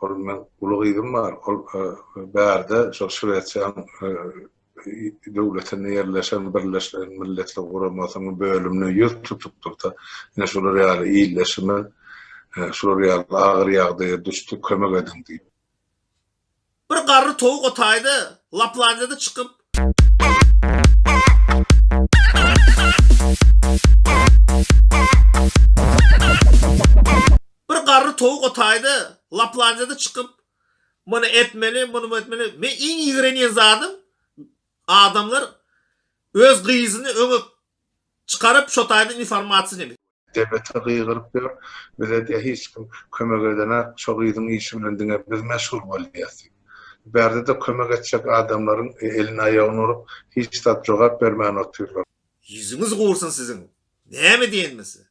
men ulugydym var. Bärde şol süreçden döwletin ýerleşen Birleşen Milletler Guramasynyň bölümini ýurt tutupdy. Ine şol real iýleşimi, şol real agyr ýagdaýa düşdi, kömek edin diýip. Bir garry towuk otaýdy, Laplandiýada çykyp Laplandiýada çykyp muny etmeli, bunu etmeli. Men iň ýigrenýän zadym adamlar öz gyzyny öňe çykaryp şotaýda informasiýa berýär. Devlete gıygyryp ber, bize de hiç kim kömek edene şol gyzyň işi bilen diňe biz meşgul bolýarsyk. Bärde de kömek etjek adamlaryň elini aýagyny urup hiç tat jogap bermän oturýar. Yüzüňiz gowursun siziň. Näme diýenmesi?